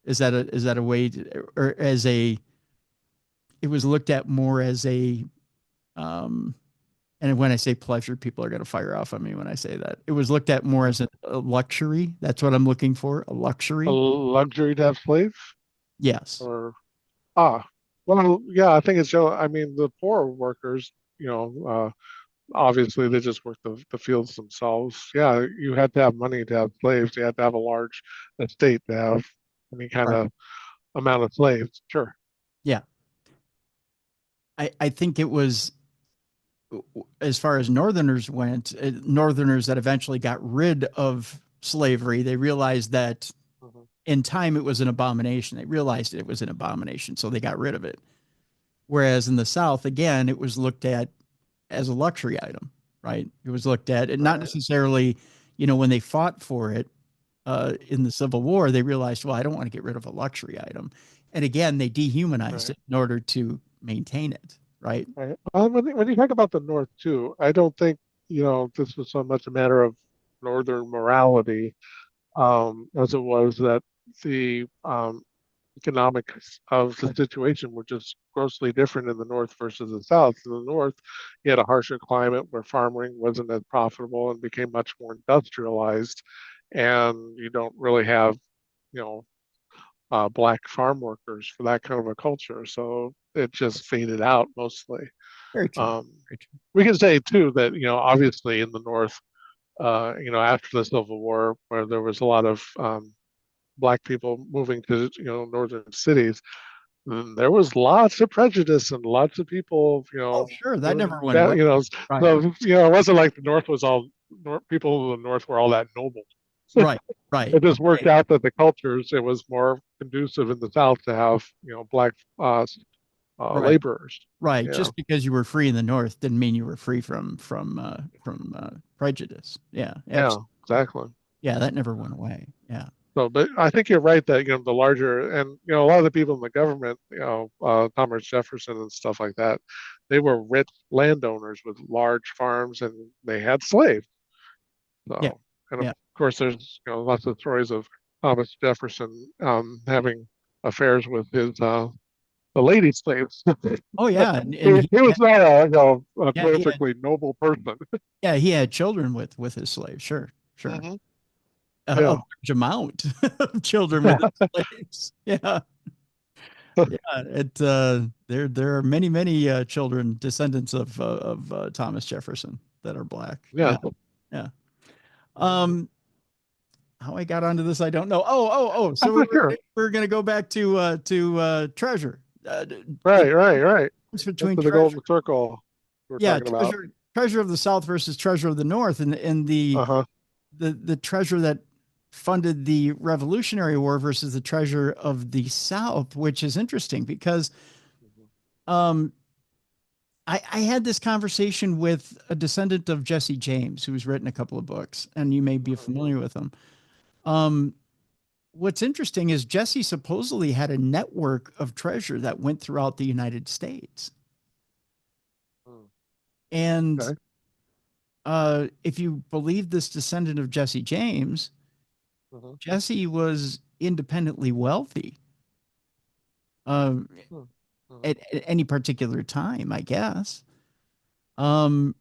Is that a way to, or as a, it was looked at more as a, um, and when I say pleasure, people are going to fire off on me when I say that. It was looked at more as a luxury. That's what I'm looking for, a A luxury. luxury to have slaves, Yes. or ah, well, yeah, I think it's, I mean, the poor workers, obviously they just worked the fields themselves. Yeah, you had to have money to have slaves. You had to have a large estate to have any kind Right. of amount of slaves. Sure. Yeah. I think it was, as far as Northerners went, Northerners that eventually got rid of slavery, they realized that Mhm. in time it was an abomination. They realized it was an abomination, so they got rid of it. Whereas in the South, again, it was looked at as a luxury item, right? It was looked at, and not Right. necessarily, when they fought for it in the Civil War, they realized, well, I don't want to get rid of a luxury item. And again, they dehumanized Right. it in order to maintain it, right? Right. When you talk about the North too, I don't think, this was so much a matter of Northern morality, as it was that the economics of the situation were just grossly different in the North versus the South. In the North, you had a harsher climate where farming wasn't as profitable and became much more industrialized, and you don't really have, you know, black farm workers for that kind of a culture. So it just faded out mostly. Very true. Um, Very true. we can say too that, obviously in the North, after the Civil War, where there was a lot of black people moving to, northern cities, there was lots of prejudice and lots of people, Oh, sure. That doing never went that, away. Right. so, it wasn't like the North was all, people in the North were all that noble. Right. Right. It just worked Right. out that the cultures, it was more conducive in the South to have, black Right. laborers. Right. Yeah. Just because you were free in the North didn't mean you were free from prejudice. Yeah. Yeah, Absolutely. exactly. Yeah. That never went away. Yeah. So, but I think you're right that, the larger, and, a lot of the people in the government, Thomas Jefferson and stuff like that, they were rich landowners with large farms and they had slaves. Yeah. So, and of Yeah. course, there's, lots of stories of Thomas Jefferson having affairs with his the lady slaves. Oh yeah. And He was not a yeah, perfectly noble person. he had children with his slaves. Sure. Sure. Hmm. A Yeah. large amount of children with his slaves. Yeah. Yeah. There are many children descendants of Thomas Jefferson that are black. Yeah. Yeah. Yeah. Um, how I got onto this, I don't know. Oh. I'm So not sure. we're gonna go back to treasure. The Right. difference That's between the treasure, golden circle we're yeah, talking about. treasure of the South versus treasure of the North, and Uh-huh. the treasure that funded the Revolutionary War versus the treasure of the South, which is interesting because um, I had this conversation with a descendant of Jesse James, who's written a couple of books, and you may be familiar with him. Um, what's interesting is Jesse supposedly had a network of treasure that went throughout the United States. And Okay. if you believe this descendant of Jesse James, Uh-huh. Jesse was independently wealthy um, Uh-huh. at any particular time, I guess, um,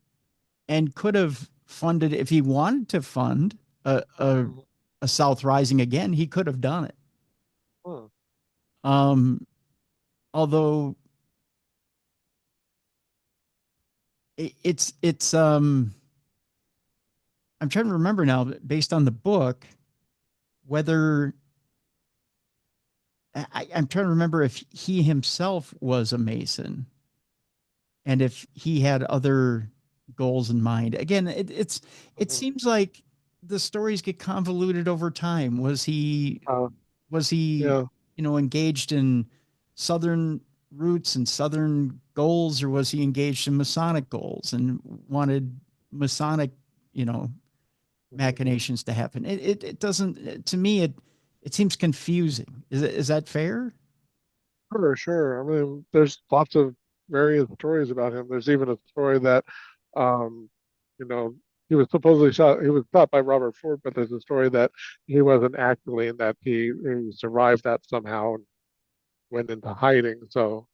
and could have funded, if he wanted to fund a South Rising again, he could have done it. Uh-huh. Um, although it's I'm trying to remember now, based on the book, whether I'm trying to remember if he himself was a Mason and if he had other goals in mind. Again, it Mhm. seems like the stories get convoluted over time. Uh, Was he yeah. engaged in Southern roots and Southern goals, or was he engaged in Masonic goals and wanted Masonic, you know, Mhm. machinations to happen? It doesn't, to me, it seems confusing. Is that fair? Sure, sure. I mean, there's lots of various stories about him. There's even a story that, um, you know, he was supposedly shot. He was shot by Robert Ford, but there's a story that he wasn't actually, and that he survived that somehow and went into hiding. So,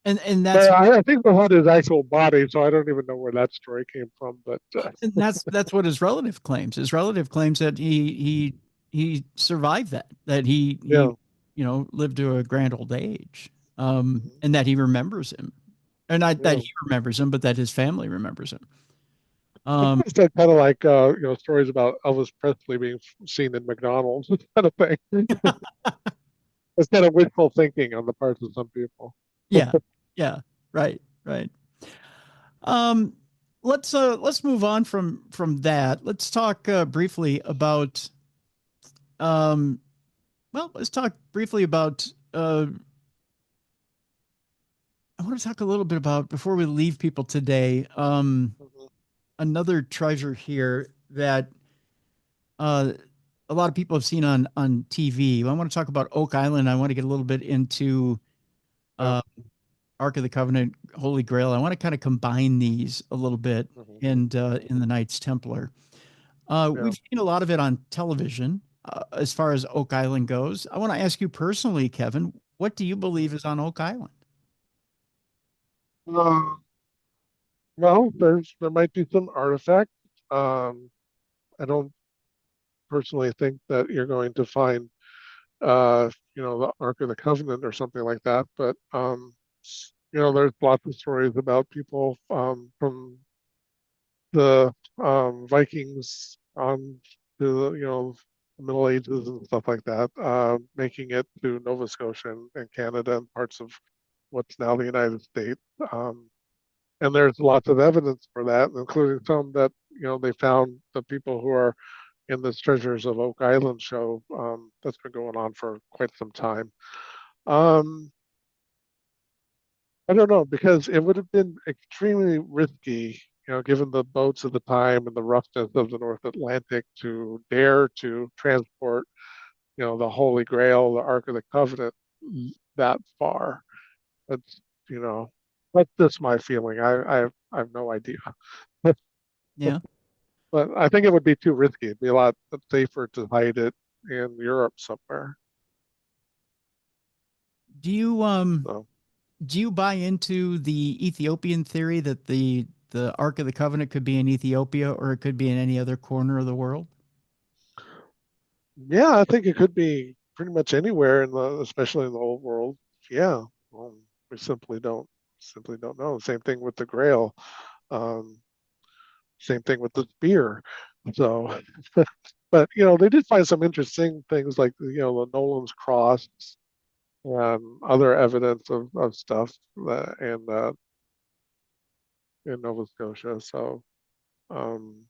And but that's I think they had his actual body, so I don't even know where that story came from. But and that's what his relative claims. His relative claims that he survived that he yeah. lived to a grand old age, Mhm. and that he remembers him, and not that Yeah. he remembers him, but that his family remembers him. It's Um, just that kind of like stories about Elvis Presley being seen in McDonald's kind of thing. It's kind of wishful thinking on the parts of some people. yeah, yeah, right, right. Um, let's move on from that. Let's talk briefly about um, let's talk briefly about I want to talk a little bit about before we leave people today. Mhm. Another treasure here that uh, a lot of people have seen on TV. I want to talk about Oak Island. I want to get a little bit into Yeah. uh, Ark of the Covenant, Holy Grail. I want to kind of combine these a little bit Mhm. and Mhm. in the Knights Templar. Yeah. We've seen a lot of it on television as far as Oak Island goes. I want to ask you personally, Kevin, what do you believe is on Oak Island? Uh, well, there might be some artifacts. Um, I don't personally think that you're going to find the Ark of the Covenant or something like that, but there's lots of stories about people from the Vikings on to the Middle Ages and stuff like that, making it to Nova Scotia and Canada and parts of what's now the United States. And there's lots of evidence for that, including some that they found the people who are in this Treasures of Oak Island show that's been going on for quite some time. Um, I don't know because it would have been extremely risky, given the boats of the time and the roughness of the North Atlantic, to dare to transport, the Holy Grail, the Ark of the Covenant, that far. That's, you know, that's just my feeling. I have no idea, Yeah. but I think it would be too risky. It'd be a lot safer to hide it in Europe somewhere. Do you So. do you buy into the Ethiopian theory that the Ark of the Covenant could be in Ethiopia or it could be in any other corner of the world? Yeah, I think it could be pretty much anywhere especially in the old world. Yeah, we simply don't know. Same thing with the Grail. Um, Same thing with the spear. So, but they did find some interesting things like the Nolan's cross and other evidence of stuff in Nova Scotia. So, um,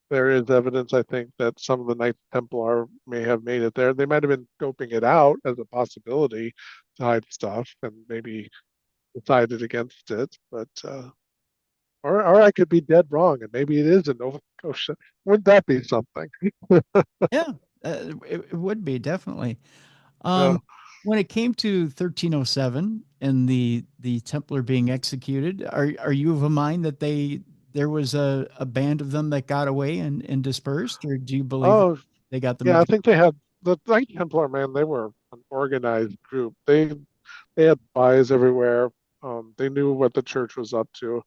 there is evidence, I think, that some of the Knights Templar may have made it there. They might have been scoping it out as a possibility to hide stuff and maybe decided against it. But or I could be dead wrong, and maybe it is in Nova Scotia. Wouldn't that be something? Yeah, it would be definitely. Yeah. When it came to 1307 and the Templar being executed, are you of a mind that there was a band of them that got away and dispersed, or do you believe Oh, they got the yeah. I majority? think they had the Knight Templar, man. They were an organized group. They had spies everywhere. They knew what the church was up to.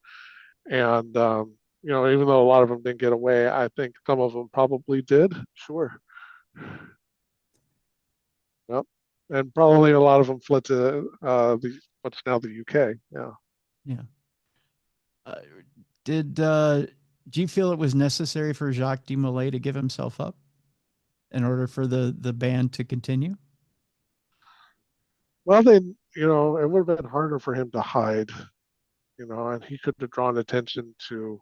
And even though a lot of them didn't get away, I think some of them probably did. Sure. Yep. And probably a lot of them fled to the what's now the UK. Yeah. Yeah. Uh, did do you feel it was necessary for Jacques de Molay to give himself up? in order for the band to continue? Well, then, it would have been harder for him to hide, and he could have drawn attention to,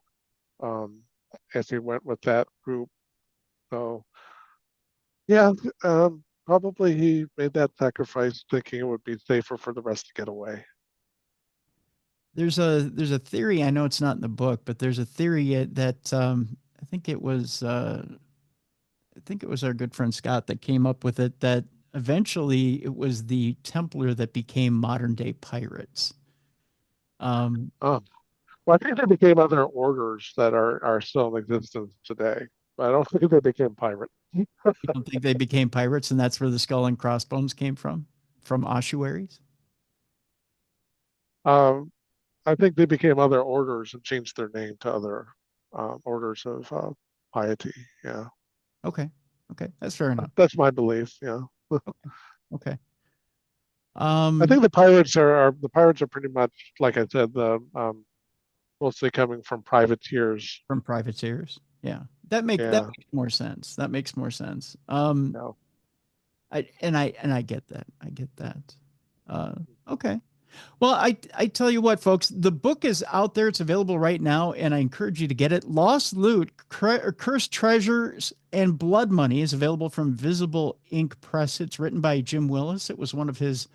as he went with that group. So, yeah, probably he made that sacrifice thinking it would be safer for the rest to get away. There's a theory, I know it's not in the book, but there's a theory that I think it was our good friend Scott that came up with it, that eventually it was the Templar that became modern day pirates. Well, I think they became other orders that are still in existence today, but I don't think they became pirates. You don't think they became pirates, and that's where the skull and crossbones came from ossuaries? I think they became other orders and changed their name to other orders of piety. Yeah. Okay. That's fair enough. That's my belief. Yeah. Okay. I think the pirates are pretty much, like I said, the mostly coming from privateers. From privateers. Yeah. That makes more sense. That makes more sense. No. I get that. I get that. Okay. Well, I tell you what, folks, the book is out there. It's available right now, and I encourage you to get it. Lost Loot, Cursed Treasures, and Blood Money is available from visibleinkpress. It's written by Jimwillis. It was one of his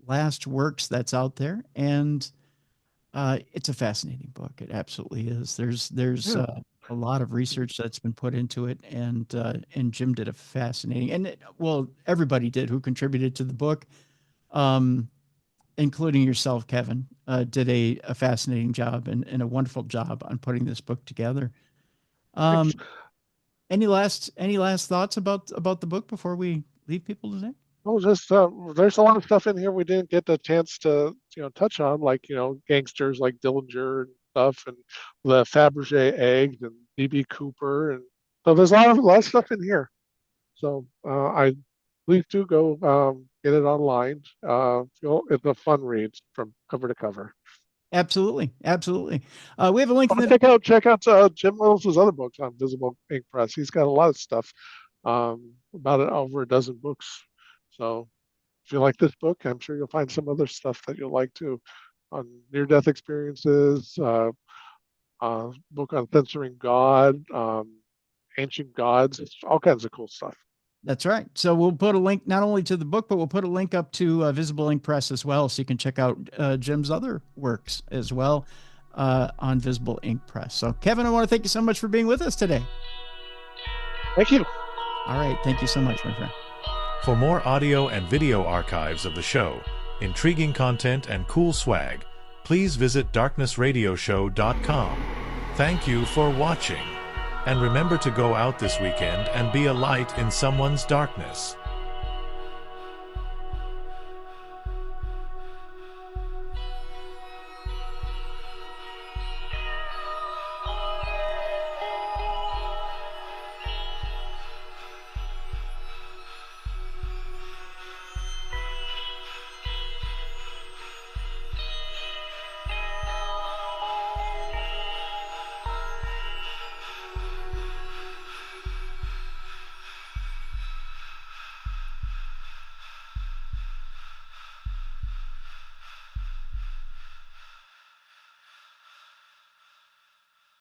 last works that's out there, and it's a fascinating book. It absolutely is. There's a lot of research that's been put into it, and Jim did a fascinating, and everybody did who contributed to the book. Including yourself, Kevin, did a fascinating job and a wonderful job on putting this book together. Any last thoughts about the book before we leave people today? Well, just there's a lot of stuff in here we didn't get the chance to touch on, like gangsters like Dillinger and stuff, and the Fabergé eggs and B.B. Cooper, and so there's a lot of stuff in here. So I please do go get it online. It's a fun read from cover to cover. Absolutely. We have a link. Check out Jim Willis's other books on Visible Ink Press. He's got a lot of stuff, about over a dozen books. So if you like this book, I'm sure you'll find some other stuff that you'll like too, on near-death experiences, book on censoring God, ancient gods, all kinds of cool stuff. That's right. So we'll put a link not only to the book, but we'll put a link up to Visible Ink Press as well, so you can check out Jim's other works as well on Visible Ink Press. So, Kevin, I want to thank you so much for being with us today. Thank you. All right. Thank you so much, my friend. For more audio and video archives of the show, intriguing content, and cool swag, please visit darknessradioshow.com. Thank you for watching. And remember to go out this weekend and be a light in someone's darkness.